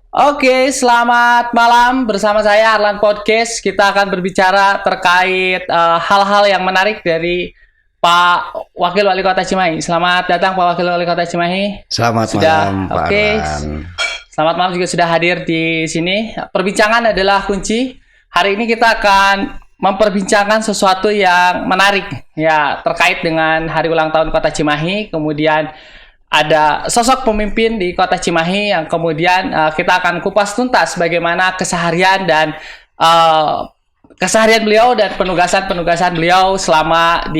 Oke, selamat malam bersama saya Arlan Podcast. Kita akan berbicara terkait hal-hal yang menarik dari Pak Wakil Wali Kota Cimahi. Selamat datang Pak Wakil Wali Kota Cimahi. Selamat malam Pak Arlan. Selamat malam juga sudah hadir di sini. Perbincangan adalah kunci. Hari ini kita akan memperbincangkan sesuatu yang menarik ya terkait dengan hari ulang tahun Kota Cimahi. Kemudian ada sosok pemimpin di Kota Cimahi yang kemudian kita akan kupas tuntas bagaimana keseharian dan keseharian beliau dan penugasan beliau selama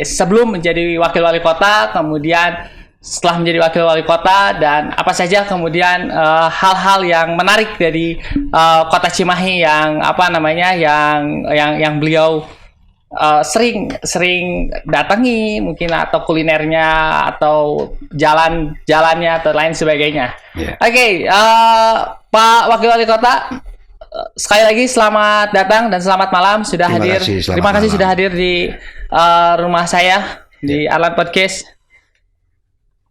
sebelum menjadi wakil wali kota, kemudian setelah menjadi wakil wali kota, dan apa saja kemudian hal-hal yang menarik dari Kota Cimahi yang beliau sering datangi mungkin, atau kulinernya atau jalannya atau lain sebagainya. Oke, Pak Wakil Wali Kota, sekali lagi selamat datang dan selamat malam sudah hadir. Terima kasih sudah hadir di rumah saya di Arlan Podcast.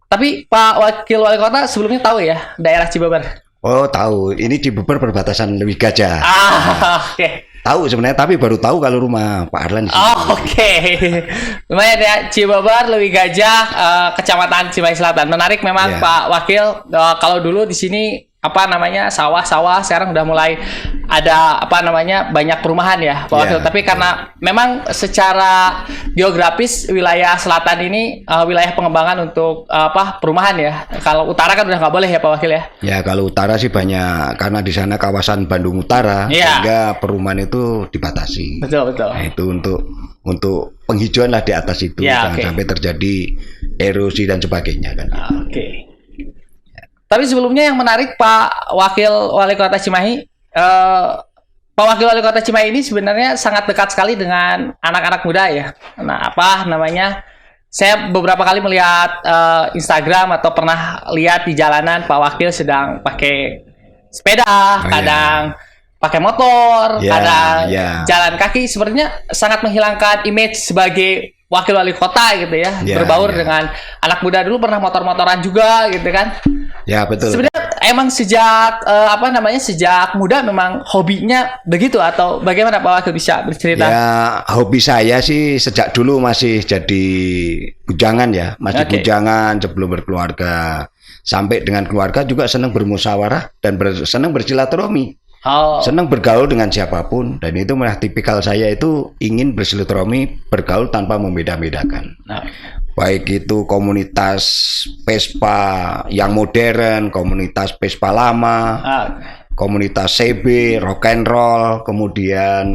Tapi Pak Wakil Wali Kota sebelumnya tahu ya daerah Cibabar? Oh tahu, ini Cibabar perbatasan Leuwi Gajah. Oke. Tahu sebenarnya, tapi baru tahu kalau rumah Pak Arlan di sini. Oke. Lumayan ya, Cibabar, Leuwi Gajah, Kecamatan Cimahi Selatan. Menarik memang Pak Wakil. Kalau dulu di sini sawah-sawah, sekarang udah mulai ada banyak perumahan ya Pak Wakil. Tapi karena memang secara geografis wilayah selatan ini wilayah pengembangan untuk perumahan ya. Kalau utara kan udah nggak boleh ya Pak Wakil ya. Ya kalau utara sih banyak, karena di sana kawasan Bandung Utara, sehingga perumahan itu dibatasi. Betul. Nah, itu untuk penghijauan lah di atas itu, jangan sampai terjadi erosi dan sebagainya kan. Oke. Tapi sebelumnya yang menarik Pak Wakil Wali Kota Cimahi, Pak Wakil Wali Kota Cimahi ini sebenarnya sangat dekat sekali dengan anak-anak muda ya. Nah, saya beberapa kali melihat Instagram atau pernah lihat di jalanan Pak Wakil sedang pakai sepeda, kadang pakai motor, kadang jalan kaki. Sepertinya sangat menghilangkan image sebagai wakil wali kota gitu ya, berbaur dengan anak muda. Dulu pernah motor-motoran juga gitu kan. Ya betul. Sebenarnya emang sejak sejak muda memang hobinya begitu, atau bagaimana Pak Wakil bisa bercerita? Ya hobi saya sih sejak dulu masih jadi bujangan ya, bujangan sebelum berkeluarga. Sampai dengan keluarga juga senang bermusyawarah dan senang bersilaturahmi. Senang bergaul dengan siapapun, dan itu malah tipikal saya itu ingin bersilaturahmi, bergaul tanpa membeda-bedakan. Baik itu komunitas Vespa yang modern, komunitas Vespa lama, komunitas CB, rock and roll, kemudian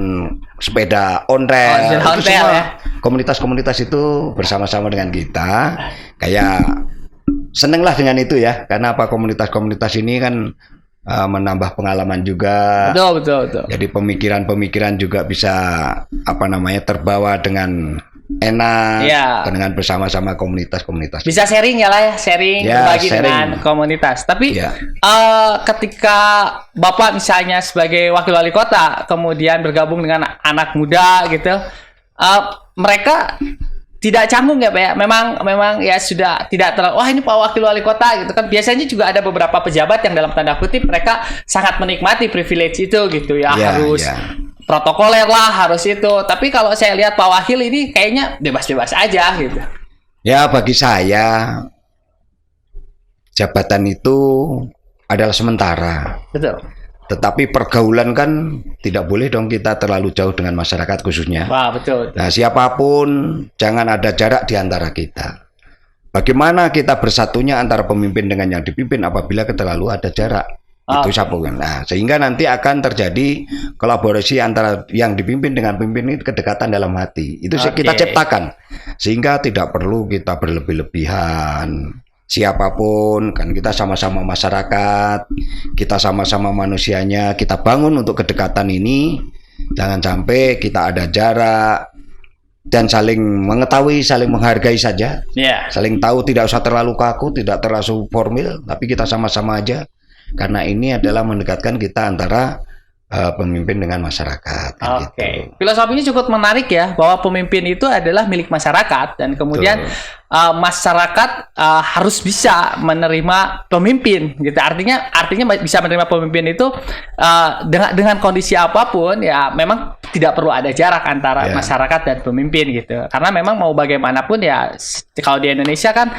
sepeda on-rail, itu semua komunitas-komunitas itu bersama-sama dengan kita. Kayak senenglah dengan itu ya, karena komunitas-komunitas ini kan menambah pengalaman juga. Betul. Jadi pemikiran juga bisa terbawa dengan enak, dengan bersama-sama komunitas-komunitas. Bisa sharing berbagi dengan komunitas. Tapi ketika Bapak misalnya sebagai wakil wali kota kemudian bergabung dengan anak muda gitu, mereka tidak canggung ya Pak ya? Memang ya sudah tidak terlalu, wah ini Pak Wakil Wali Kota gitu kan. Biasanya juga ada beberapa pejabat yang dalam tanda kutip mereka sangat menikmati privilege itu gitu ya, harus protokoler lah, harus itu. Tapi kalau saya lihat Pak Wakil ini kayaknya bebas-bebas aja gitu. Ya bagi saya jabatan itu adalah sementara. Betul. Tetapi pergaulan kan tidak boleh dong kita terlalu jauh dengan masyarakat khususnya. Wah, betul. Nah, siapapun jangan ada jarak di antara kita. Bagaimana kita bersatunya antara pemimpin dengan yang dipimpin apabila terlalu ada jarak? Itu siapapun. Nah, sehingga nanti akan terjadi kolaborasi antara yang dipimpin dengan pemimpin ini, kedekatan dalam hati. Itu kita ciptakan. Sehingga tidak perlu kita berlebih-lebihan. Siapapun kan kita sama-sama masyarakat, kita sama-sama manusianya, kita bangun untuk kedekatan ini. Jangan sampai kita ada jarak, dan saling mengetahui, saling menghargai saja. Saling tahu, tidak usah terlalu kaku, tidak terlalu formal, tapi kita sama-sama aja, karena ini adalah mendekatkan kita antara pemimpin dengan masyarakat. Kan Oke, gitu. filosofinya cukup menarik ya, bahwa pemimpin itu adalah milik masyarakat dan kemudian masyarakat harus bisa menerima pemimpin, gitu. Artinya bisa menerima pemimpin itu dengan kondisi apapun ya, memang tidak perlu ada jarak antara masyarakat dan pemimpin gitu. Karena memang mau bagaimanapun ya, kalau di Indonesia kan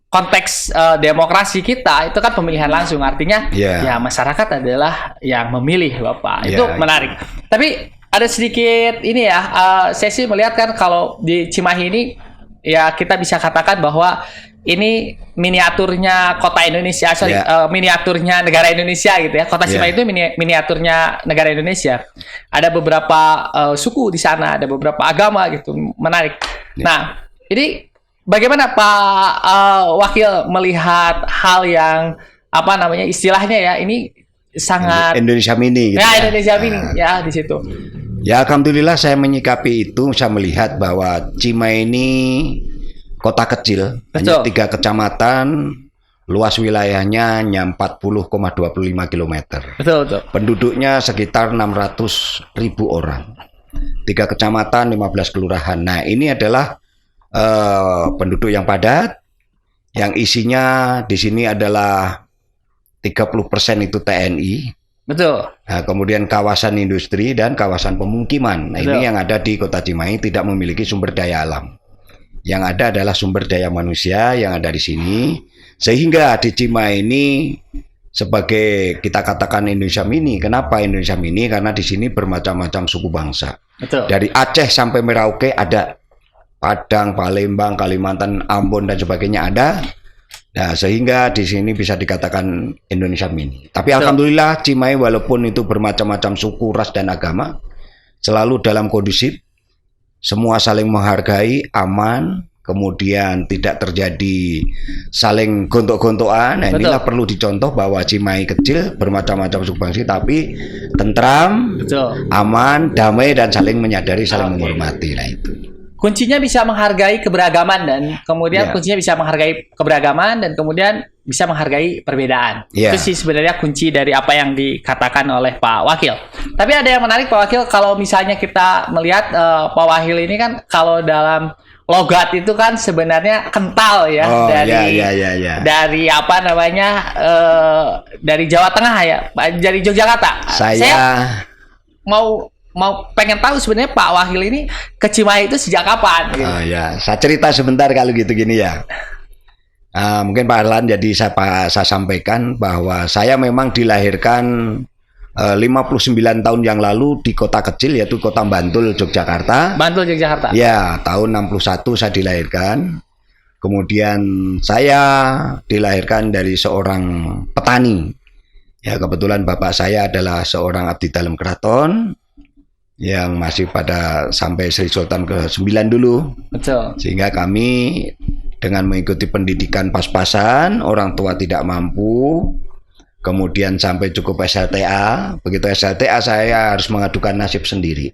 konteks demokrasi kita itu kan pemilihan langsung, artinya ya masyarakat adalah yang memilih Bapak. Itu menarik. Tapi ada sedikit ini ya, saya sih melihat kan kalau di Cimahi ini ya kita bisa katakan bahwa ini miniaturnya kota Indonesia, miniaturnya negara Indonesia gitu ya. Kota Cimahi itu miniaturnya negara Indonesia. Ada beberapa suku di sana, ada beberapa agama gitu, menarik. Nah, ini bagaimana Pak Wakil melihat hal yang istilahnya ya, ini sangat Indonesia Mini gitu. Ya, Indonesia Mini ya di situ. Ya, alhamdulillah saya menyikapi itu, saya melihat bahwa Cimahi ini kota kecil, hanya 3 kecamatan, luas wilayahnya hanya 40,25 km. Betul. Penduduknya sekitar 600.000 orang. 3 kecamatan, 15 kelurahan. Nah, ini adalah penduduk yang padat, yang isinya di sini adalah 30% itu TNI. Betul. Nah, kemudian kawasan industri dan kawasan pemukiman. Nah, ini yang ada di Kota Cimahi tidak memiliki sumber daya alam. Yang ada adalah sumber daya manusia yang ada di sini. Sehingga di Cimahi ini sebagai kita katakan Indonesia Mini. Kenapa Indonesia Mini? Karena di sini bermacam-macam suku bangsa. Betul. Dari Aceh sampai Merauke ada. Padang, Palembang, Kalimantan, Ambon dan sebagainya ada. Nah, sehingga di sini bisa dikatakan Indonesia Mini. Tapi alhamdulillah Cimahi walaupun itu bermacam-macam suku, ras dan agama, selalu dalam kondusif, semua saling menghargai, aman, kemudian tidak terjadi saling gontok-gontokan. Nah, inilah perlu dicontoh bahwa Cimahi kecil, bermacam-macam suku bangsa, tapi tentram, aman, damai dan saling menyadari, saling menghormati. Nah, itu. Kuncinya bisa menghargai keberagaman dan kemudian bisa menghargai perbedaan. Itu sih sebenarnya kunci dari apa yang dikatakan oleh Pak Wakil. Tapi ada yang menarik Pak Wakil, kalau misalnya kita melihat Pak Wakil ini kan kalau dalam logat itu kan sebenarnya kental ya, dari dari Jawa Tengah ya, dari Yogyakarta. Saya mau pengen tahu sebenarnya Pak Wakil ini ke Cimahi itu sejak kapan? Gitu. Saya cerita sebentar kalau gitu gini ya. Mungkin Pak Arlan, jadi saya sampaikan bahwa saya memang dilahirkan 59 tahun yang lalu di kota kecil yaitu Kota Bantul, Yogyakarta. Bantul, Yogyakarta. Ya, tahun 61 saya dilahirkan. Kemudian saya dilahirkan dari seorang petani. Ya, kebetulan bapak saya adalah seorang abdi dalam keraton. Yang masih pada sampai Sri Sultan ke-9 dulu. Betul. Sehingga kami dengan mengikuti pendidikan pas-pasan, orang tua tidak mampu, kemudian sampai cukup SLTA. Begitu SLTA saya harus mengadukan nasib sendiri.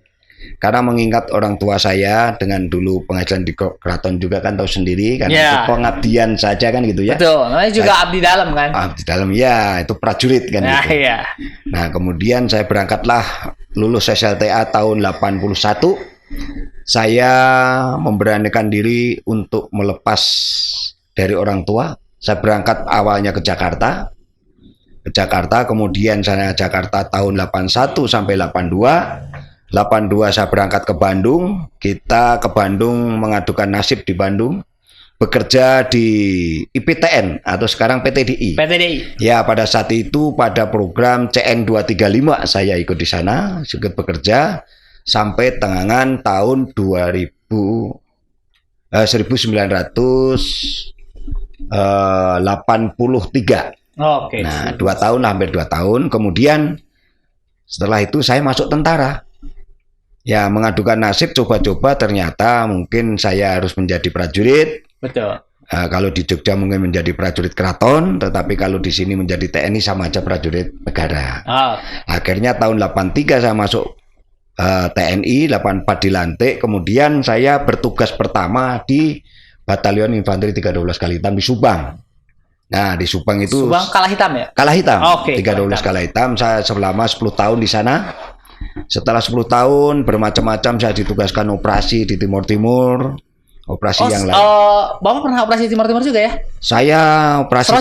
Karena mengingat orang tua saya dengan dulu penghasilan di keraton juga kan tahu sendiri kan, itu pengabdian saja kan gitu ya. Betul, namanya juga abdi dalam kan. Abdi dalam ya, itu prajurit kan gitu. Iya. Nah, kemudian saya berangkatlah lulus SLTA tahun 81. Saya memberanikan diri untuk melepas dari orang tua. Saya berangkat awalnya ke Jakarta. Kemudian saya Jakarta tahun 81 sampai 82. 82 saya berangkat ke Bandung. Kita ke Bandung mengadukan nasib di Bandung. Bekerja di IPTN atau sekarang PTDI. Ya, pada saat itu pada program CN 235 saya ikut di sana, ikut bekerja sampai tengangan tahun 1983. Nah, 2 tahun, hampir 2 tahun. Kemudian setelah itu saya masuk tentara. Ya, mengadukan nasib, coba-coba ternyata mungkin saya harus menjadi prajurit. Betul. Kalau di Jogja mungkin menjadi prajurit keraton, tetapi kalau di sini menjadi TNI sama aja prajurit negara. Akhirnya tahun 83 saya masuk TNI, 84 dilantik, kemudian saya bertugas pertama di Batalion Infanteri 312 Kalihitam di Subang. Nah, di Subang itu Subang kalah hitam ya? kalah hitam. Oke, 3-12 kalah hitam. Saya selama 10 tahun di sana. Setelah 10 tahun bermacam-macam saya ditugaskan operasi di Timur Timur. Operasi yang lain. Bapak pernah operasi Timur Timur juga ya? Saya operasi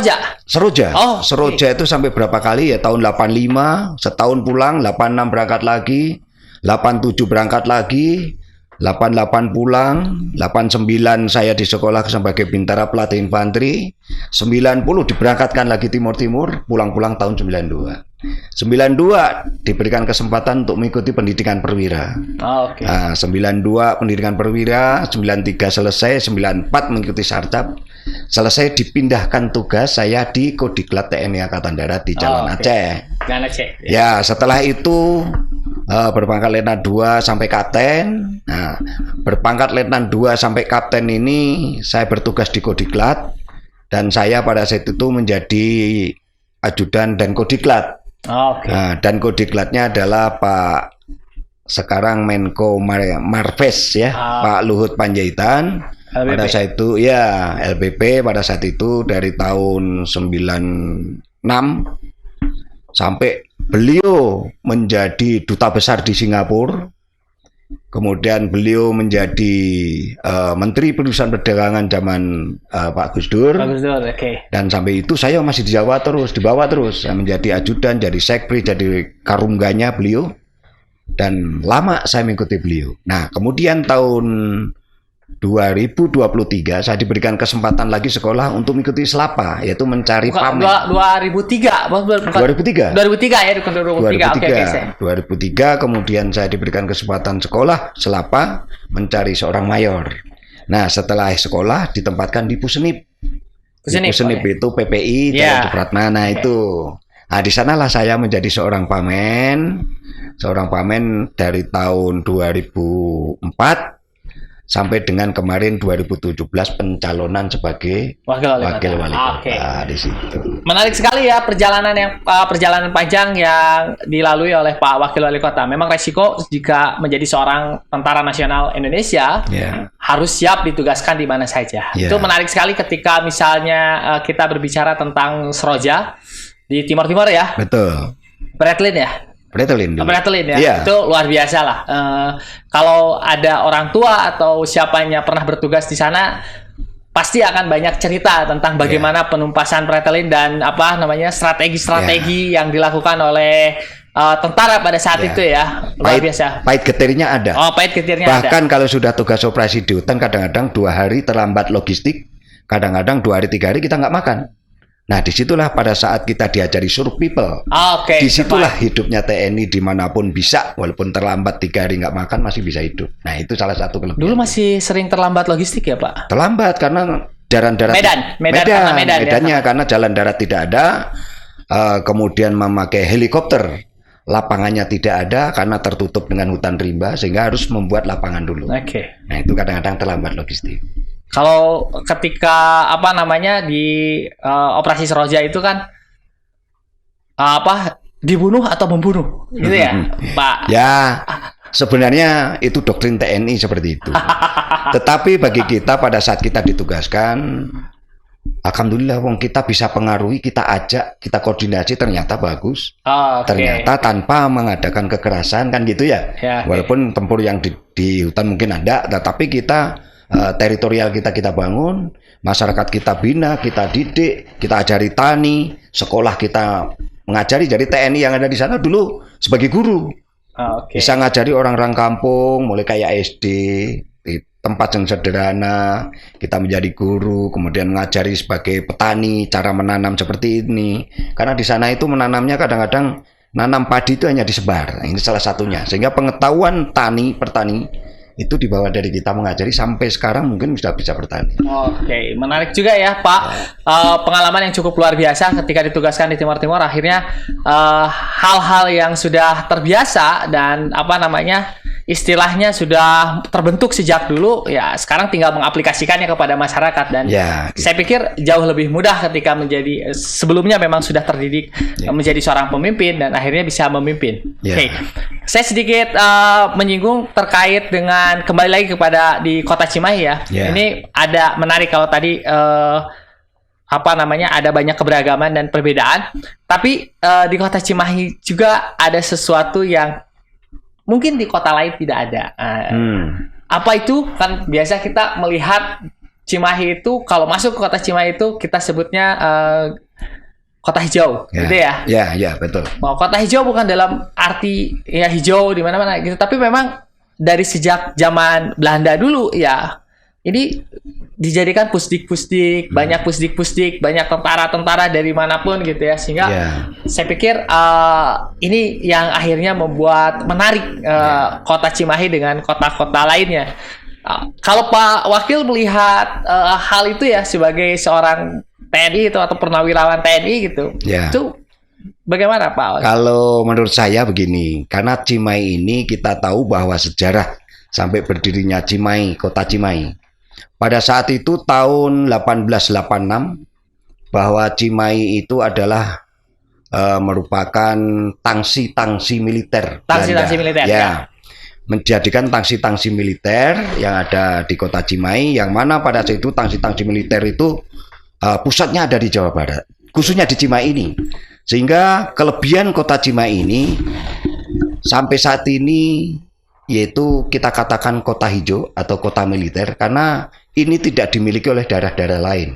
Seroja. Oh, Seroja itu sampai berapa kali ya? Tahun 85, setahun pulang, 86 berangkat lagi, 87 berangkat lagi, 88 pulang, 89 saya di sekolah sebagai bintara pelatih infanteri, 90 diberangkatkan lagi Timur-Timur, pulang-pulang tahun 92. 92 diberikan kesempatan untuk mengikuti pendidikan perwira. Oke. Nah, 92 pendidikan perwira, 93 selesai, 94 mengikuti sarjab. Selesai dipindahkan tugas saya di Kodiklat TNI Angkatan Darat di Jalan Aceh. Jalan Aceh. Ya, setelah itu berpangkat Letnan 2 sampai Kapten. Nah, berpangkat Letnan 2 sampai Kapten ini saya bertugas di Kodiklat dan saya pada saat itu menjadi ajudan dan Kodiklat. Oke. Nah, dan Kodiklatnya adalah Pak sekarang Menko Marves ya, Pak Luhut Panjaitan. LBP. Pada saat itu ya LBP pada saat itu dari tahun 96 sampai beliau menjadi duta besar di Singapura. Kemudian beliau menjadi Menteri Perindustrian Perdagangan zaman Pak Gus Dur. Pak Gus Dur, oke. Dan sampai itu saya masih di Jawa terus, di bawah terus. Saya menjadi ajudan, jadi sekpri, jadi karungganya beliau. Dan lama saya mengikuti beliau. Nah, kemudian tahun 2023 saya diberikan kesempatan lagi sekolah untuk mengikuti SELAPA, yaitu mencari PAMEN. 2003, 2003. 2003 ya, bukan 2003. 2003 kemudian saya diberikan kesempatan sekolah SELAPA mencari seorang mayor. Nah, setelah sekolah ditempatkan di Pusenip. Pusenip itu PPI Jalan Supratman. Nah, itu. Nah, di sanalah saya menjadi seorang PAMEN dari tahun 2004 sampai dengan kemarin 2017 pencalonan sebagai wakil wali kota di situ. Menarik sekali ya perjalanan panjang yang dilalui oleh Pak Wakil Wali Kota. Memang resiko jika menjadi seorang tentara nasional Indonesia harus siap ditugaskan di mana saja. Itu menarik sekali ketika misalnya kita berbicara tentang Seroja di Timur Timur ya. Betul. Bretlin ya. Bretlin ya, itu luar biasa lah. Kalau ada orang tua atau siapanya pernah bertugas di sana, pasti akan banyak cerita tentang bagaimana penumpasan Bretlin dan strategi-strategi yang dilakukan oleh tentara pada saat itu ya, luar biasa. Pahit getirnya ada. Pahit getirnya ada. Bahkan kalau sudah tugas operasi di hutan, kadang-kadang 2 hari terlambat logistik, kadang-kadang 2 hari 3 hari kita nggak makan. Nah, disitulah pada saat kita diajari serve people. Disitulah hidupnya TNI dimanapun bisa, walaupun terlambat 3 hari nggak makan masih bisa hidup. Nah, itu salah satu kelebihan. Dulu masih sering terlambat logistik ya, Pak? Terlambat karena jalan darat. Medannya karena jalan darat tidak ada. Kemudian memakai helikopter, lapangannya tidak ada karena tertutup dengan hutan rimba, sehingga harus membuat lapangan dulu. Nah, itu kadang-kadang terlambat logistik. Kalau ketika di operasi Seroja itu kan dibunuh atau membunuh gitu ya, Pak? Ya, sebenarnya itu doktrin TNI seperti itu. Tetapi bagi kita pada saat kita ditugaskan, alhamdulillah wong kita bisa pengaruhi, kita ajak, kita koordinasi, ternyata bagus. Ternyata tanpa mengadakan kekerasan kan gitu ya. Walaupun tempur yang di hutan mungkin ada, tetapi kita teritorial kita bangun, masyarakat kita bina, kita didik, kita ajari tani, sekolah kita mengajari. Jadi TNI yang ada di sana dulu sebagai guru, bisa ngajari orang-orang kampung, mulai kayak SD di tempat yang sederhana, kita menjadi guru, kemudian mengajari sebagai petani cara menanam seperti ini. Karena di sana itu menanamnya kadang-kadang nanam padi itu hanya disebar. Nah, ini salah satunya, sehingga pengetahuan pertani itu dibawa dari kita mengajari sampai sekarang mungkin sudah bisa bertani. Menarik juga ya Pak. Pengalaman yang cukup luar biasa ketika ditugaskan di Timur Timur. Akhirnya hal-hal yang sudah terbiasa dan istilahnya sudah terbentuk sejak dulu, ya sekarang tinggal mengaplikasikannya kepada masyarakat. Dan saya pikir jauh lebih mudah ketika sebelumnya memang sudah terdidik menjadi seorang pemimpin dan akhirnya bisa memimpin. Saya sedikit menyinggung terkait dengan kembali lagi kepada di Kota Cimahi ya. Ini ada menarik kalau tadi ada banyak keberagaman dan perbedaan. Tapi di kota Cimahi juga ada sesuatu yang mungkin di kota lain tidak ada. Apa itu? Kan biasa kita melihat Cimahi itu, kalau masuk ke kota Cimahi itu kita sebutnya kota hijau, gitu ya? Ya, betul. Bahwa kota hijau bukan dalam arti ya hijau di mana-mana gitu, tapi memang dari sejak zaman Belanda dulu ya, ini dijadikan pusdik-pusdik, banyak pusdik-pusdik, banyak tentara-tentara dari manapun gitu ya, sehingga saya pikir ini yang akhirnya membuat menarik kota Cimahi dengan kota-kota lainnya. Kalau Pak Wakil melihat hal itu ya sebagai seorang TNI itu atau purnawirawan TNI gitu, itu bagaimana Pak? Kalau menurut saya begini, karena Cimahi ini kita tahu bahwa sejarah sampai berdirinya Cimahi, kota Cimahi. Pada saat itu tahun 1886 bahwa Cimahi itu adalah merupakan tangsi-tangsi militer. Tangsi-tangsi militer. Ya. Menjadikan tangsi-tangsi militer yang ada di kota Cimahi, yang mana pada saat itu tangsi-tangsi militer itu pusatnya ada di Jawa Barat, khususnya di Cimahi ini. Sehingga kelebihan kota Cimahi ini sampai saat ini yaitu kita katakan kota hijau atau kota militer, karena ini tidak dimiliki oleh daerah-daerah lain.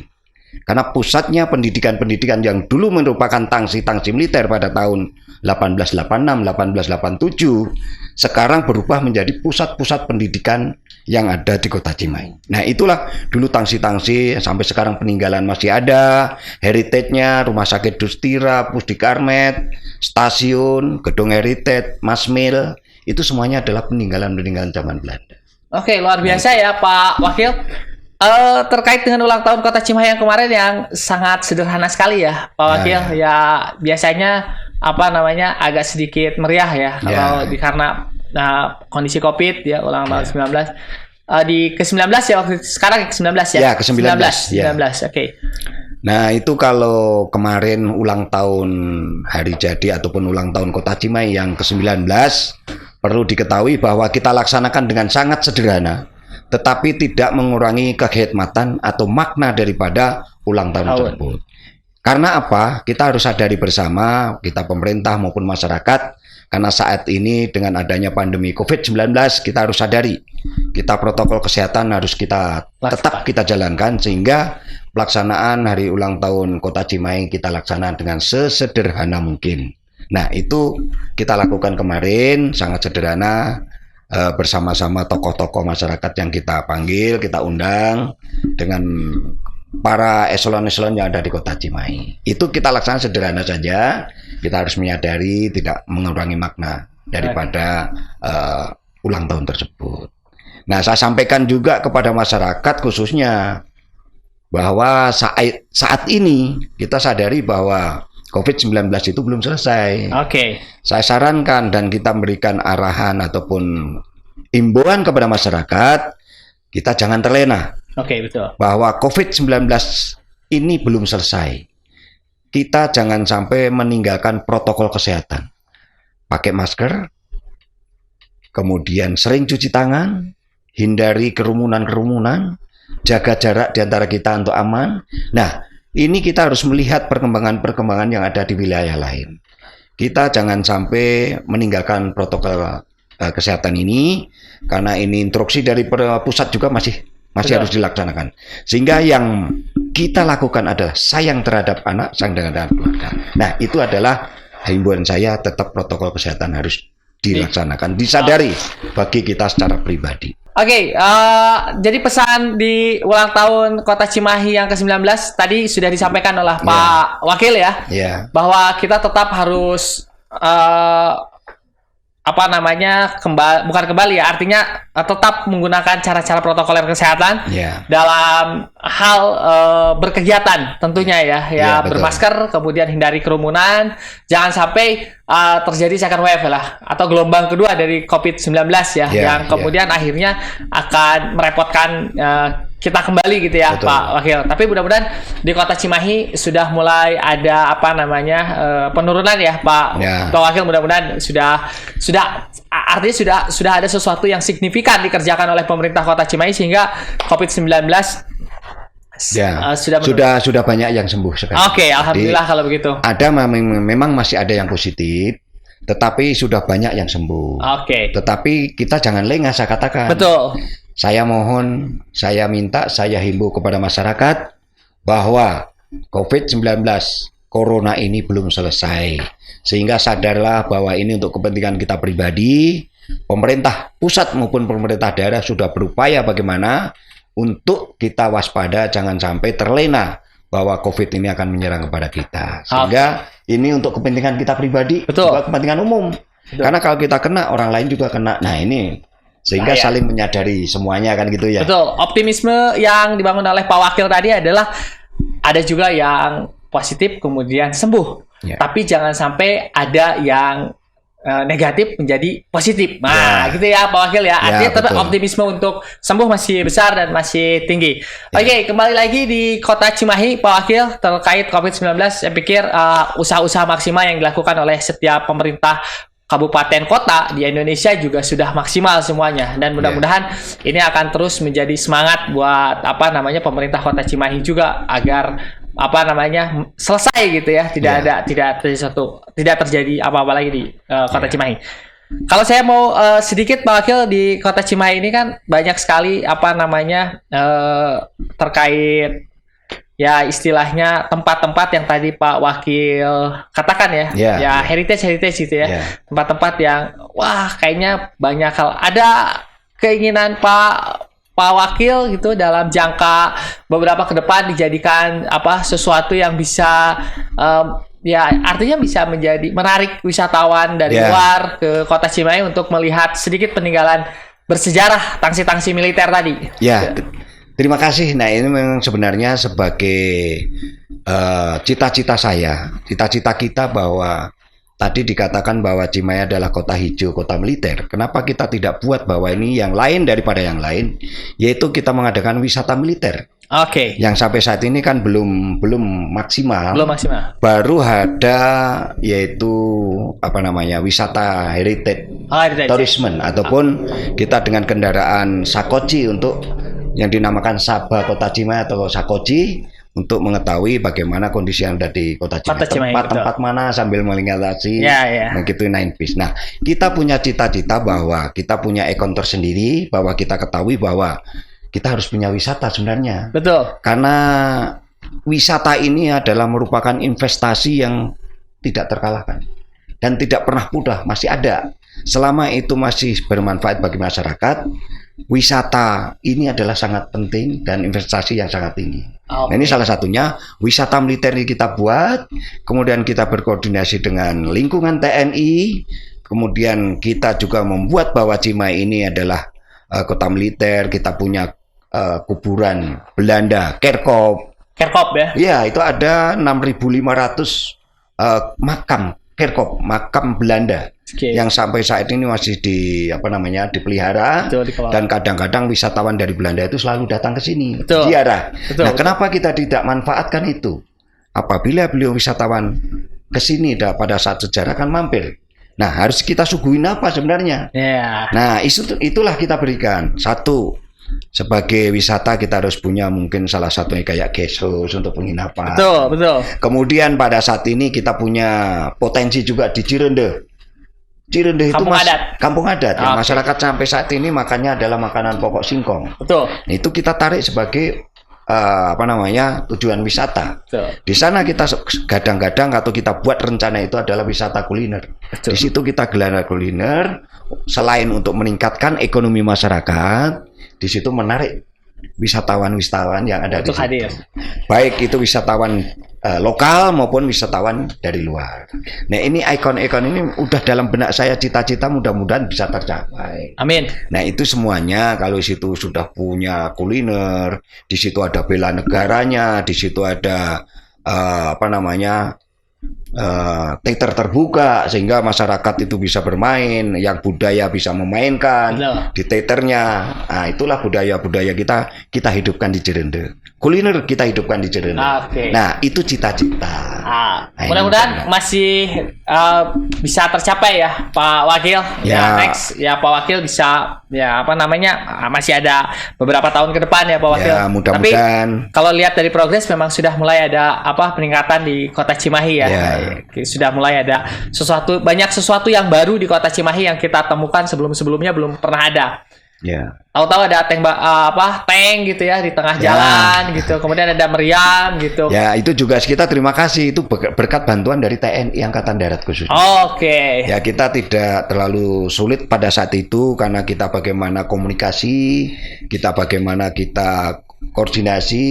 Karena pusatnya pendidikan-pendidikan yang dulu merupakan tangsi-tangsi militer pada tahun 1886, 1887, sekarang berubah menjadi pusat-pusat pendidikan yang ada di kota Cimahi. Nah, itulah dulu tangsi-tangsi, sampai sekarang peninggalan masih ada, heritage-nya, rumah sakit Dustira, Pusdikarmet, stasiun, gedung heritage, Masmil, itu semuanya adalah peninggalan-peninggalan zaman Belanda. Oke, luar biasa ya Pak Wakil. Terkait dengan ulang tahun kota Cimahi yang kemarin yang sangat sederhana sekali ya Pak Wakil. Ya biasanya agak sedikit meriah ya kalau karena kondisi Covid ya, ulang tahun 19 di ke-19 ya waktu sekarang ke-19 ya. Ya, ke-19. 19. Oke. Nah, itu kalau kemarin ulang tahun hari jadi ataupun ulang tahun kota Cimahi yang ke-19, perlu diketahui bahwa kita laksanakan dengan sangat sederhana, tetapi tidak mengurangi kehikmatan atau makna daripada ulang tahun tersebut. Karena apa? Kita harus sadari bersama, kita pemerintah maupun masyarakat, karena saat ini dengan adanya pandemi COVID-19, kita harus sadari, kita protokol kesehatan harus tetap kita jalankan, sehingga pelaksanaan hari ulang tahun kota Cimahi kita laksanakan dengan sesederhana mungkin. Nah, itu kita lakukan kemarin, sangat sederhana, bersama-sama tokoh-tokoh masyarakat yang kita panggil, kita undang dengan para eselon-eselon yang ada di kota Cimahi. Itu kita laksanakan sederhana saja. Kita harus menyadari tidak mengurangi makna daripada ulang tahun tersebut. Nah, saya sampaikan juga kepada masyarakat khususnya bahwa saat ini kita sadari bahwa COVID-19 itu belum selesai. Saya sarankan dan kita memberikan arahan ataupun imbauan kepada masyarakat, kita jangan terlena. Betul. Bahwa COVID-19 ini belum selesai. Kita jangan sampai meninggalkan protokol kesehatan. Pakai masker, kemudian sering cuci tangan, hindari kerumunan-kerumunan, jaga jarak di antara kita untuk aman. Nah, ini kita harus melihat perkembangan-perkembangan yang ada di wilayah lain. Kita jangan sampai meninggalkan protokol kesehatan ini, karena ini instruksi dari pusat juga masih harus dilaksanakan. Sehingga yang kita lakukan adalah sayang terhadap anak, sayang terhadap keluarga. Nah, itu adalah himbauan saya, tetap protokol kesehatan harus dilaksanakan, disadari bagi kita secara pribadi. Jadi pesan di ulang tahun kota Cimahi yang ke-19 tadi sudah disampaikan oleh Pak Wakil ya, bahwa kita tetap harus artinya tetap menggunakan cara-cara protokoler kesehatan dalam hal berkegiatan tentunya ya, bermasker, kemudian hindari kerumunan, jangan sampai terjadi second wave lah atau gelombang kedua dari COVID-19 yang kemudian akhirnya akan merepotkan kita kembali gitu ya. Betul. Pak Wakil. Tapi mudah-mudahan di kota Cimahi sudah mulai ada penurunan ya Pak Wakil, mudah-mudahan sudah artinya sudah ada sesuatu yang signifikan dikerjakan oleh pemerintah kota Cimahi sehingga COVID-19 Sudah banyak yang sembuh sekarang. Oke, alhamdulillah kalau begitu. Ada memang masih ada yang positif, tetapi sudah banyak yang sembuh. Oke. Tetapi kita jangan lengah, saya katakan. Betul. Saya mohon, saya minta, saya himbau kepada masyarakat bahwa COVID-19 Corona ini belum selesai. Sehingga sadarlah bahwa ini untuk kepentingan kita pribadi. Pemerintah pusat maupun pemerintah daerah sudah berupaya bagaimana untuk kita waspada, jangan sampai terlena bahwa COVID ini akan menyerang kepada kita. Sehingga ini untuk kepentingan kita pribadi, juga kepentingan umum. Betul. Karena kalau kita kena, orang lain juga kena. Nah ini, sehingga saling menyadari semuanya kan gitu ya. Betul, optimisme yang dibangun oleh Pak Wakil tadi adalah ada juga yang positif kemudian sembuh. Tapi jangan sampai ada yang negatif menjadi positif. Nah, gitu ya Pak Wakil ya. Artinya tetap optimisme untuk sembuh masih besar dan masih tinggi. Oke, kembali lagi di Kota Cimahi Pak Wakil terkait COVID-19. Saya pikir usaha-usaha maksimal yang dilakukan oleh setiap pemerintah kabupaten kota di Indonesia juga sudah maksimal semuanya, dan mudah-mudahan ini akan terus menjadi semangat buat pemerintah Kota Cimahi juga agar selesai gitu ya, tidak terjadi apa-apa lagi di Kota Cimahi. Kalau saya mau sedikit Pak Wakil, di Kota Cimahi ini kan banyak sekali terkait ya istilahnya tempat-tempat yang tadi Pak Wakil katakan ya heritage gitu ya, tempat-tempat yang kayaknya banyak hal, ada keinginan Pak Wakil gitu dalam jangka beberapa ke depan dijadikan sesuatu yang bisa artinya bisa menjadi menarik wisatawan dari luar ke Kota Cimahi untuk melihat sedikit peninggalan bersejarah tangsi-tangsi militer tadi. Terima kasih. Nah ini memang sebenarnya sebagai cita-cita kita bahwa tadi dikatakan bahwa Cimahi adalah kota hijau, kota militer. Kenapa kita tidak buat bahwa ini yang lain daripada yang lain, yaitu kita mengadakan wisata militer. Yang sampai saat ini kan belum maksimal. Baru ada yaitu wisata heritage, tourism ataupun kita dengan kendaraan Sakoci untuk yang dinamakan Sabah Kota Cimahi atau Sakoci, untuk mengetahui bagaimana kondisi yang ada di Kota Cimahi, tempat mana sambil melintasi begitu 9 piece. Nah, kita punya cita-cita bahwa kita punya ekon tersendiri, bahwa kita ketahui bahwa kita harus punya wisata sebenarnya. Betul. Karena wisata ini adalah merupakan investasi yang tidak terkalahkan dan tidak pernah pudar, masih ada. Selama itu masih bermanfaat bagi masyarakat, wisata ini adalah sangat penting dan investasi yang sangat tinggi. Nah, ini salah satunya wisata militer yang kita buat, kemudian kita berkoordinasi dengan lingkungan TNI, kemudian kita juga membuat bahwa Cimahi ini adalah kota militer. Kita punya kuburan Belanda, Kerkop ya? Ya, itu ada 6.500 makam Kerkop, makam Belanda. Yang sampai saat ini masih dipelihara. Dan kadang-kadang wisatawan dari Belanda itu selalu datang ke sini ziarah. Nah, kenapa kita tidak manfaatkan itu? Apabila beliau wisatawan ke sini pada saat sejarah kan mampir. Nah, harus kita suguhin apa sebenarnya? Nah, itulah kita berikan. Satu, sebagai wisata kita harus punya mungkin salah satunya kayak guest house untuk penginapan. Betul. Kemudian pada saat ini kita punya potensi juga di Cirende itu kampung adat. Masyarakat sampai saat ini makannya adalah makanan pokok singkong. Betul. Nah, itu kita tarik sebagai tujuan wisata. Betul. Di sana kita gadang-gadang atau kita buat rencana itu adalah wisata kuliner. Betul. Di situ kita gelar kuliner selain untuk meningkatkan ekonomi masyarakat, di situ menarik wisatawan-wisatawan yang ada di situ. Hadir. Baik itu wisatawan lokal maupun wisatawan dari luar. Nah, ini ikon-ikon ini udah dalam benak saya, cita-cita mudah-mudahan bisa tercapai. Amin. Nah, itu semuanya kalau di situ sudah punya kuliner, di situ ada bela negaranya, di situ ada teater terbuka sehingga masyarakat itu bisa bermain, yang budaya bisa memainkan di teaternya. Nah, itulah budaya-budaya kita hidupkan di Cirende. kuliner kita hidupkan di Cireneng. Oke. Nah, itu cita-cita. Nah, Nah, mudah-mudahan masih bisa tercapai ya Pak Wakil. Ya. Next ya Pak Wakil bisa ya apa namanya masih ada beberapa tahun ke depan ya Pak Wakil. Ya, mudah-mudahan. Tapi kalau lihat dari progres memang sudah mulai ada apa peningkatan di Kota Cimahi ya. Ya. Sudah mulai ada banyak sesuatu yang baru di Kota Cimahi yang kita temukan sebelum-sebelumnya belum pernah ada. Ya. Tahu-tahu ada tank gitu ya di tengah jalan gitu. Kemudian ada meriam gitu. Ya, itu juga kita terima kasih itu berkat bantuan dari TNI Angkatan Darat khususnya. Oke. Ya, kita tidak terlalu sulit pada saat itu karena kita bagaimana komunikasi, kita koordinasi,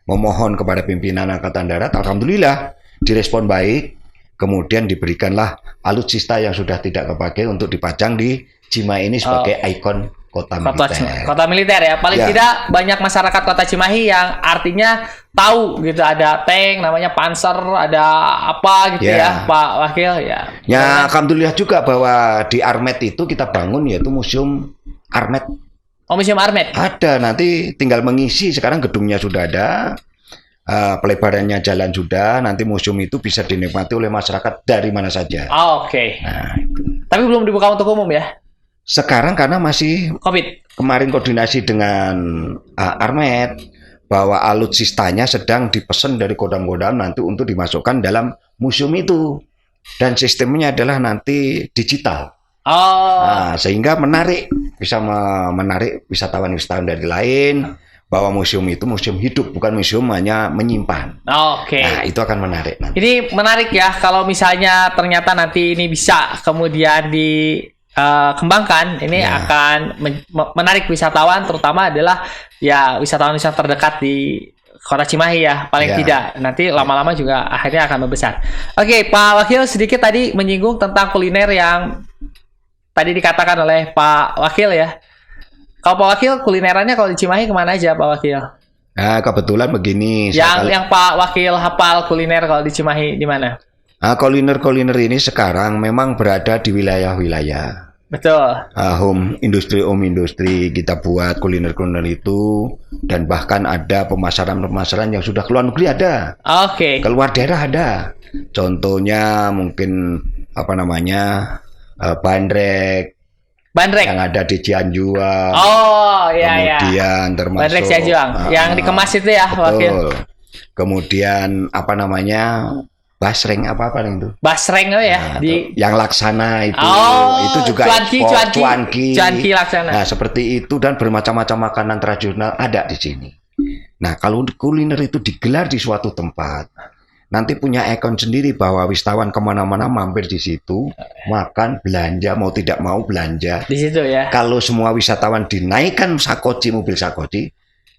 memohon kepada pimpinan Angkatan Darat. Alhamdulillah direspon baik. Kemudian diberikanlah alutsista yang sudah tidak kepakai untuk dipajang di Cimahi ini sebagai ikon kota militer. Kota militer ya. Paling tidak banyak masyarakat Kota Cimahi yang artinya tahu gitu ada tank namanya Panzer, ada apa gitu ya Pak Wakil ya. Ya, alhamdulillah juga bahwa di Armet itu kita bangun yaitu Museum Armet. Oh, Museum Armet. Ada, nanti tinggal mengisi. Sekarang gedungnya sudah ada. Pelebarannya jalan sudah, nanti museum itu bisa dinikmati oleh masyarakat dari mana saja. Oke. Nah, tapi belum dibuka untuk umum ya? Sekarang karena masih COVID. Kemarin koordinasi dengan Armet bahwa alutsistanya sedang dipesan dari Kodam-Kodam nanti untuk dimasukkan dalam museum itu. Dan sistemnya adalah nanti digital. Nah, sehingga bisa menarik wisatawan-wisatawan dari lain. Bahwa museum itu museum hidup, bukan museum hanya menyimpan. Oke. Nah, itu akan menarik nanti. Ini menarik ya, kalau misalnya ternyata nanti ini bisa kemudian dikembangkan, ini akan menarik wisatawan, terutama adalah ya wisatawan-wisatawan terdekat di Kota Cimahi ya, paling tidak. Nanti lama-lama juga akhirnya akan membesar. Oke, Pak Wakil sedikit tadi menyinggung tentang kuliner yang tadi dikatakan oleh Pak Wakil ya. Kalau Pak Wakil kulinerannya kalau di Cimahi kemana aja Pak Wakil? Nah, kebetulan begini. Yang Pak Wakil hafal kuliner kalau di Cimahi di mana? Nah, kuliner ini sekarang memang berada di wilayah-wilayah. Betul. Home industri kita buat kuliner itu dan bahkan ada pemasaran yang sudah keluar negeri ada. Oke. Keluar daerah ada. Contohnya mungkin bandrek. Yang ada di Cianjuang. Oh, iya. Kemudian termasuk bandrek Cianjuang yang dikemas itu ya, betul. Wakil. Kemudian basreng apa itu? Basreng ya. Yang laksana itu. Itu juga cuanki laksana. Nah, seperti itu dan bermacam-macam makanan tradisional ada di sini. Nah, kalau kuliner itu digelar di suatu tempat, nanti punya ikon sendiri bahwa wisatawan kemana-mana mampir di situ, makan, belanja, mau tidak mau belanja. Di situ ya. Kalau semua wisatawan dinaikkan mobil sakoci,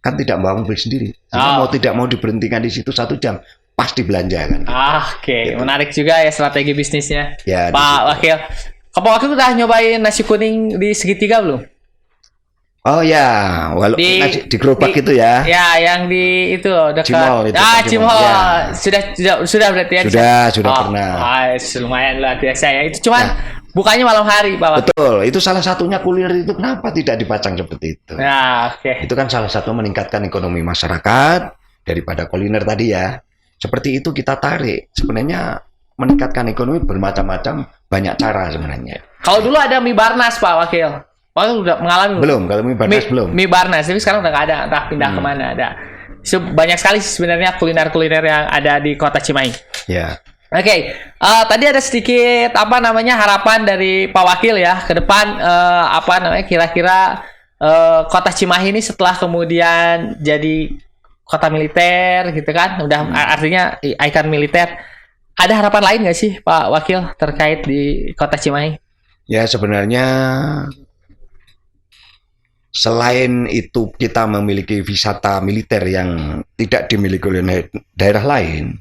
kan tidak bawa mobil sendiri. Mau tidak mau diberhentikan di situ 1 jam, pasti belanja kan. Oke, gitu. Menarik juga ya strategi bisnisnya. Ya, Pak Wakil. Pak Wakil udah nyobain nasi kuning di segitiga belum? Oh ya, di gerobak itu ya. Ya, yang di itu loh dekat. Cimol itu. Cimol. Ya. Sudah berarti ya. Sudah pernah. Lumayan luar biasa ya. Itu cuman bukanya malam hari, Pak Wakil. Betul, itu salah satunya kuliner itu kenapa tidak dipajang seperti itu. Ya, oke. Itu kan salah satu meningkatkan ekonomi masyarakat daripada kuliner tadi ya. Seperti itu kita tarik. Sebenarnya meningkatkan ekonomi bermacam-macam, banyak cara sebenarnya. Kalau dulu ada mie Barnas, Pak Wakil. Wakil udah mengalami belum? Kalau mie Barnas belum. Mie Barnas, tapi sekarang udah nggak ada, entah pindah kemana ada. Banyak sekali sebenarnya kuliner-kuliner yang ada di Kota Cimahi. Ya. Oke, tadi ada sedikit harapan dari Pak Wakil ya ke depan kira-kira Kota Cimahi ini setelah kemudian jadi kota militer gitu kan, udah artinya ikon militer. Ada harapan lain nggak sih Pak Wakil terkait di Kota Cimahi? Ya sebenarnya selain itu kita memiliki wisata militer yang tidak dimiliki oleh daerah lain,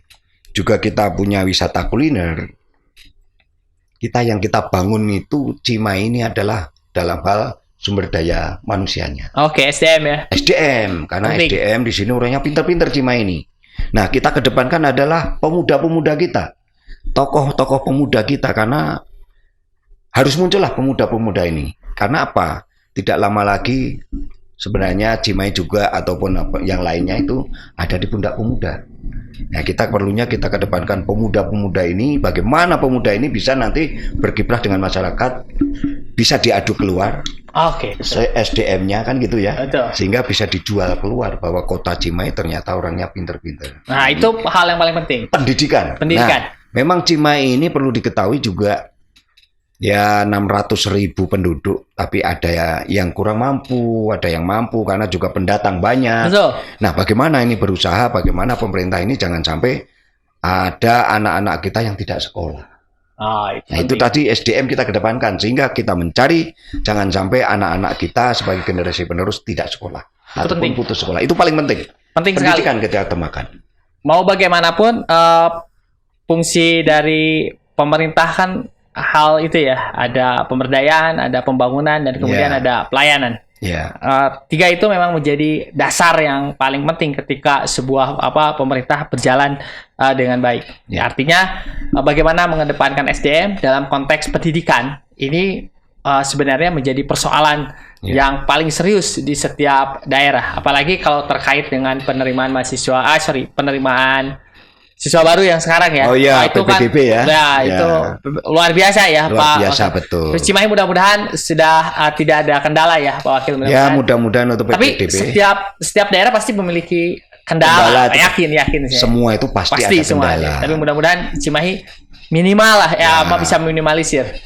juga kita punya wisata kuliner. Yang kita bangun itu Cimahi ini adalah dalam hal sumber daya manusianya. Oke, SDM ya. SDM, karena penting. SDM di sini orangnya pintar-pintar Cimahi ini. Nah, kita kedepankan adalah pemuda-pemuda kita, tokoh-tokoh pemuda kita, karena harus muncullah pemuda-pemuda ini. Karena apa? Tidak lama lagi sebenarnya Cimahi juga ataupun yang lainnya itu ada di pundak pemuda. Nah, kita perlunya kita kedepankan pemuda-pemuda ini, bagaimana pemuda ini bisa nanti berkiprah dengan masyarakat, bisa diadu keluar. Oke. SDM-nya kan gitu ya. Betul. Sehingga bisa dijual keluar bahwa kota Cimahi ternyata orangnya pinter-pinter. Nah, itu hal yang paling penting. Pendidikan. Nah, memang Cimahi ini perlu diketahui juga ya 600.000 penduduk, tapi ada ya yang kurang mampu, ada yang mampu karena juga pendatang banyak. Betul. Nah, bagaimana ini berusaha, bagaimana pemerintah ini jangan sampai ada anak-anak kita yang tidak sekolah. Itu tadi SDM kita kedepankan, sehingga kita mencari jangan sampai anak-anak kita sebagai generasi penerus tidak sekolah ataupun putus sekolah. Itu paling penting. Penting pendidikan sekali. kita utamakan. Mau bagaimanapun fungsi dari pemerintah kan hal itu ya, ada pemberdayaan, ada pembangunan, dan kemudian ada pelayanan. Tiga itu memang menjadi dasar yang paling penting ketika sebuah pemerintah berjalan dengan baik. Artinya bagaimana mengedepankan SDM dalam konteks pendidikan ini sebenarnya menjadi persoalan yang paling serius di setiap daerah. Apalagi kalau terkait dengan penerimaan mahasiswa, penerimaan siswa baru yang sekarang ya. Itu PPDB kan, itu luar biasa ya, luar Pak. Biasa, betul. Cimahi mudah-mudahan sudah tidak ada kendala ya, Pak Wakil. Mudah-mudahan untuk PPDB. Tapi setiap daerah pasti memiliki kendala. Yakin. Semua itu pasti ada kendala. Tapi mudah-mudahan Cimahi minimal lah bisa minimalisir.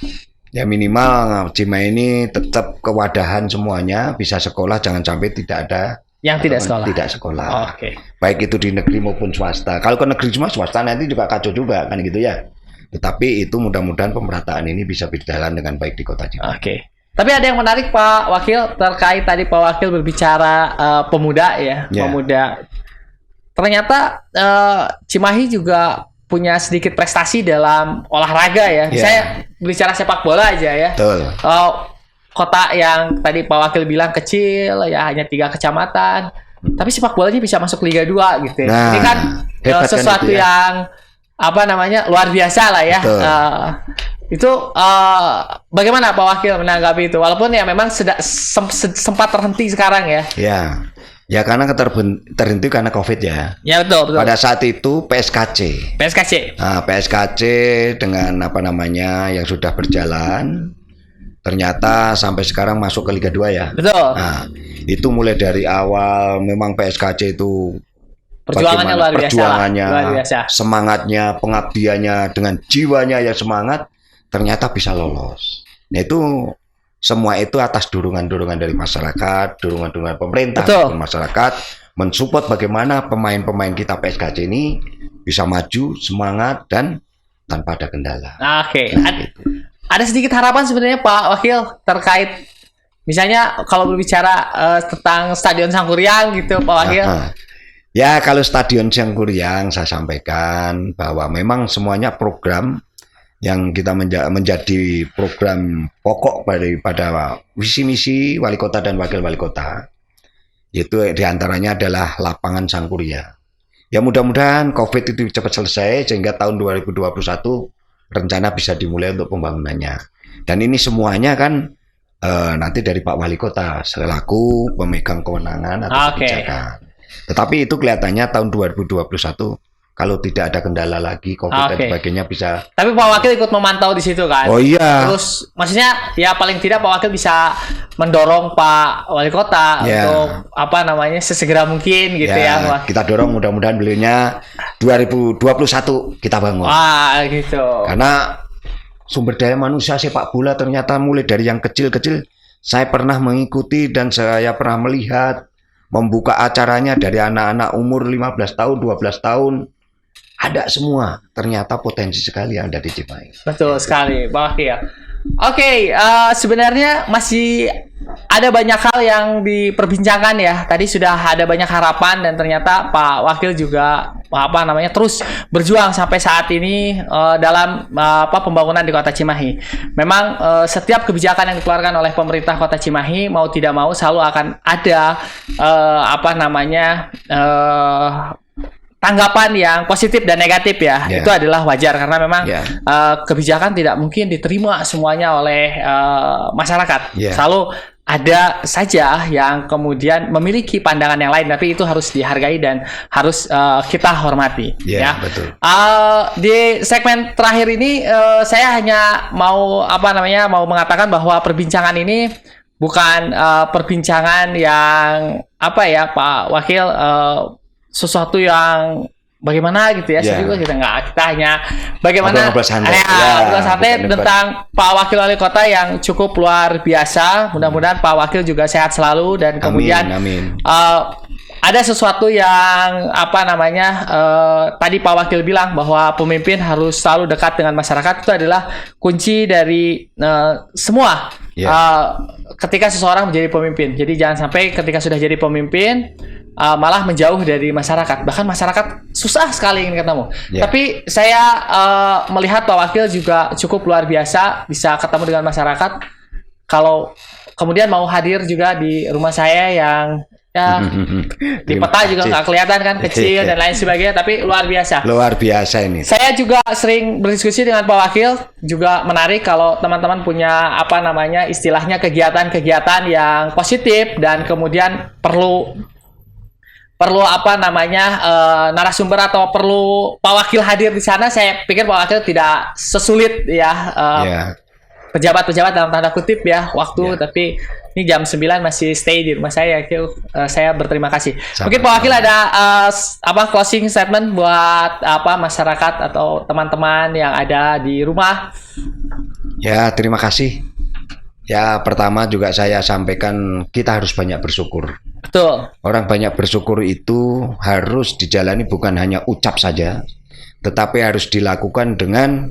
Ya minimal Cimahi ini tetap kewadahan semuanya, bisa sekolah, jangan sampai tidak ada yang tidak sekolah. Baik itu di negeri maupun swasta. Kalau ke negeri cuma swasta nanti juga kacau juga kan gitu ya. Tetapi itu mudah-mudahan pemerataan ini bisa berjalan dengan baik di kota Cimahi. Tapi ada yang menarik Pak Wakil terkait tadi Pak Wakil berbicara pemuda ya. Pemuda. Ternyata Cimahi juga punya sedikit prestasi dalam olahraga ya. Saya bicara sepak bola aja ya. Betul. Kota yang tadi Pak Wakil bilang kecil ya, hanya 3 kecamatan, tapi sepak bolanya bisa masuk Liga 2 gitu. Ini kan sesuatu yang luar biasa lah ya. Itu bagaimana Pak Wakil menanggapi itu? Walaupun ya memang sempat terhenti sekarang ya. Ya karena terhenti karena COVID ya. Ya betul. Pada saat itu PSKC. Nah, PSKC dengan yang sudah berjalan. Ternyata sampai sekarang masuk ke Liga 2 ya. Betul. Nah, itu mulai dari awal memang PSKC itu perjuangannya luar biasa. Semangatnya, pengabdiannya dengan jiwanya yang semangat, ternyata bisa lolos. Nah, itu semua itu atas dorongan-dorongan dari masyarakat, dorongan-dorongan pemerintah, masyarakat mensupport bagaimana pemain-pemain kita PSKC ini bisa maju, semangat dan tanpa ada kendala. Ada sedikit harapan sebenarnya Pak Wakil terkait misalnya kalau berbicara tentang Stadion Sangkuriang gitu Pak Wakil. Ya kalau Stadion Sangkuriang saya sampaikan bahwa memang semuanya program yang kita menjadi program pokok daripada visi misi wali kota dan wakil wali kota. Itu diantaranya adalah lapangan Sangkuriang. Ya mudah-mudahan COVID itu cepat selesai sehingga tahun 2021 rencana bisa dimulai untuk pembangunannya. Dan ini semuanya kan nanti dari Pak Wali Kota selaku pemegang kewenangan atau kebijakan. Tetapi itu kelihatannya tahun 2021 kalau tidak ada kendala lagi COVID dan sebagainya bisa. Tapi Pak Wakil ikut memantau di situ kan? Terus maksudnya ya paling tidak Pak Wakil bisa mendorong Pak Wali Kota untuk sesegera mungkin gitu ya. Kita dorong mudah-mudahan beliaunya 2021 kita bangun. Gitu. Karena sumber daya manusia sepak bola ternyata mulai dari yang kecil-kecil. Saya pernah mengikuti dan saya pernah melihat membuka acaranya dari anak-anak umur 15 tahun, 12 tahun. Ada semua. Ternyata potensi sekali yang ada di Cimahi. Betul sekali, Pak Wakil. Sebenarnya masih ada banyak hal yang diperbincangkan ya. Tadi sudah ada banyak harapan dan ternyata Pak Wakil juga terus berjuang sampai saat ini dalam pembangunan di Kota Cimahi. Memang setiap kebijakan yang dikeluarkan oleh pemerintah Kota Cimahi mau tidak mau selalu akan ada tanggapan yang positif dan negatif ya. Itu adalah wajar karena memang kebijakan tidak mungkin diterima semuanya oleh masyarakat. Selalu ada saja yang kemudian memiliki pandangan yang lain, tapi itu harus dihargai dan harus kita hormati. Ya, betul. Di segmen terakhir ini saya hanya mau mau mengatakan bahwa perbincangan ini bukan perbincangan yang Pak Wakil, sesuatu yang bagaimana gitu ya, serius kita nggak, kita hanya bagaimana ngobrol santai tentang Pak Wakil Wali Kota yang cukup luar biasa. Mudah-mudahan Pak Wakil juga sehat selalu dan kemudian amin. Ada sesuatu yang tadi Pak Wakil bilang bahwa pemimpin harus selalu dekat dengan masyarakat. Itu adalah kunci dari semua ketika seseorang menjadi pemimpin. Jadi jangan sampai ketika sudah jadi pemimpin malah menjauh dari masyarakat. Bahkan masyarakat susah sekali ingin ketemu. Tapi saya melihat Pak Wakil juga cukup luar biasa bisa ketemu dengan masyarakat. Kalau kemudian mau hadir juga di rumah saya yang di peta juga nggak kelihatan kan, kecil dan lain sebagainya, tapi luar biasa. Luar biasa ini. Saya juga sering berdiskusi dengan Pak Wakil, juga menarik kalau teman-teman punya istilahnya kegiatan-kegiatan yang positif dan kemudian perlu narasumber atau perlu Pak Wakil hadir di sana. Saya pikir Pak Wakil tidak sesulit pejabat-pejabat dalam tanda kutip waktu, tapi ini jam 9 masih stay di rumah saya. Saya berterima kasih. Mungkin Pak Wakil ada closing statement buat masyarakat atau teman-teman yang ada di rumah. Ya, terima kasih. Ya, pertama juga saya sampaikan kita harus banyak bersyukur. Betul. Orang banyak bersyukur itu harus dijalani bukan hanya ucap saja, tetapi harus dilakukan dengan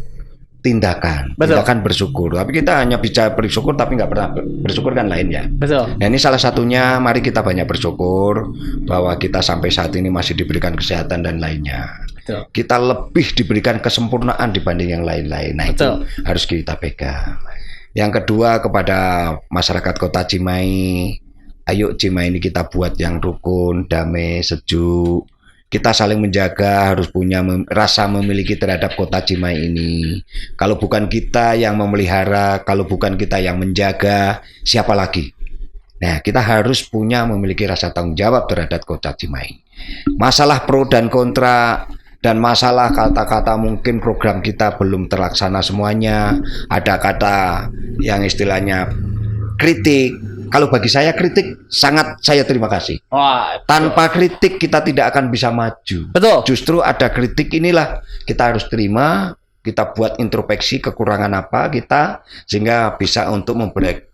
tindakan. Betul. Tindakan bersyukur. Tapi kita hanya bicara bersyukur tapi nggak pernah bersyukur kan lainnya. Betul. Nah, ini salah satunya. Mari kita banyak bersyukur bahwa kita sampai saat ini masih diberikan kesehatan dan lainnya. Betul. Kita lebih diberikan kesempurnaan dibanding yang lain-lain. Nah, betul, itu harus kita pegang. Yang kedua, kepada masyarakat Kota Cimahi, ayo Cimahi ini kita buat yang rukun, damai, sejuk. Kita saling menjaga, harus punya rasa memiliki terhadap Kota Cimahi ini. Kalau bukan kita yang memelihara, kalau bukan kita yang menjaga, siapa lagi? Nah, kita harus memiliki rasa tanggung jawab terhadap Kota Cimahi. Masalah pro dan kontra, dan masalah kata-kata mungkin program kita belum terlaksana semuanya. Ada kata yang istilahnya kritik. Kalau bagi saya kritik sangat saya terima kasih. Tanpa kritik kita tidak akan bisa maju. Betul. Justru ada kritik inilah kita harus terima, kita buat introspeksi kekurangan apa kita sehingga bisa untuk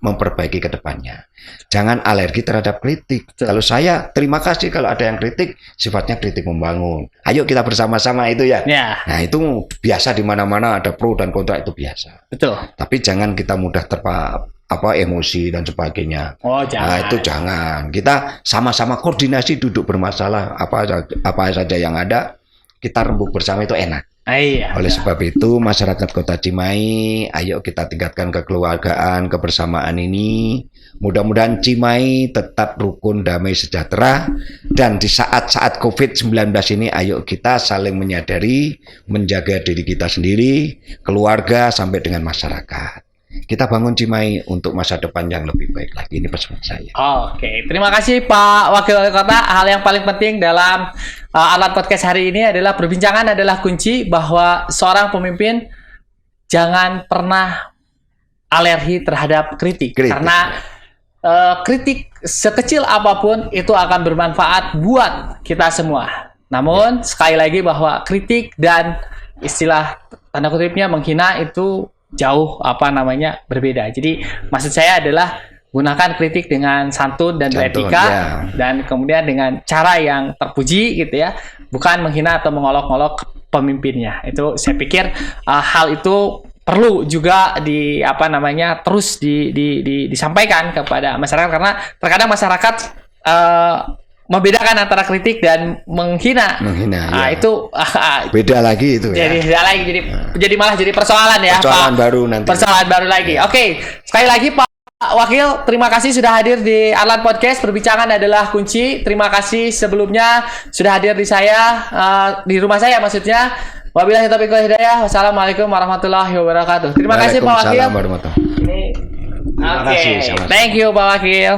memperbaiki ke depannya. Jangan alergi terhadap kritik. Betul. Kalau saya terima kasih kalau ada yang kritik, sifatnya kritik membangun. Ayo kita bersama-sama itu ya. Nah, itu biasa di mana-mana ada pro dan kontra, itu biasa. Betul. Tapi jangan kita mudah emosi dan sebagainya. Jangan. Nah, itu jangan. Kita sama-sama koordinasi, duduk bermasalah apa saja yang ada, kita rembuk bersama, itu enak. Oleh sebab itu, masyarakat Kota Cimahi, ayo kita tingkatkan kekeluargaan, kebersamaan ini. Mudah-mudahan Cimahi tetap rukun, damai, sejahtera. Dan di saat-saat COVID-19 ini, ayo kita saling menyadari, menjaga diri kita sendiri, keluarga, sampai dengan masyarakat. Kita bangun Cimahi untuk masa depan yang lebih baik lagi. Ini pesan saya. Oke, terima kasih Pak Wakil Wali Kota. Hal yang paling penting dalam alat podcast hari ini adalah perbincangan adalah kunci, bahwa seorang pemimpin jangan pernah alergi terhadap kritik. Karena kritik sekecil apapun itu akan bermanfaat buat kita semua. Namun sekali lagi bahwa kritik dan istilah tanda kutipnya menghina itu jauh berbeda. Jadi maksud saya adalah gunakan kritik dengan santun dan beretika, dan kemudian dengan cara yang terpuji gitu ya, bukan menghina atau mengolok-olok pemimpinnya. Itu saya pikir hal itu perlu juga terus disampaikan kepada masyarakat, karena terkadang masyarakat membedakan antara kritik dan menghina. Itu beda lagi itu. Jadi malah jadi persoalan ya. Persoalan baru nanti. Persoalan baru lagi. Oke, sekali lagi Pak Wakil, terima kasih sudah hadir di Arlan Podcast. Perbincangan adalah kunci. Terima kasih sebelumnya sudah hadir di rumah saya maksudnya. Wabillahi taufiq wal hidayah. Wassalamualaikum warahmatullahi wabarakatuh. Terima kasih Pak Wakil. Ini Terima kasih, sama-sama. Thank you Pak Wakil.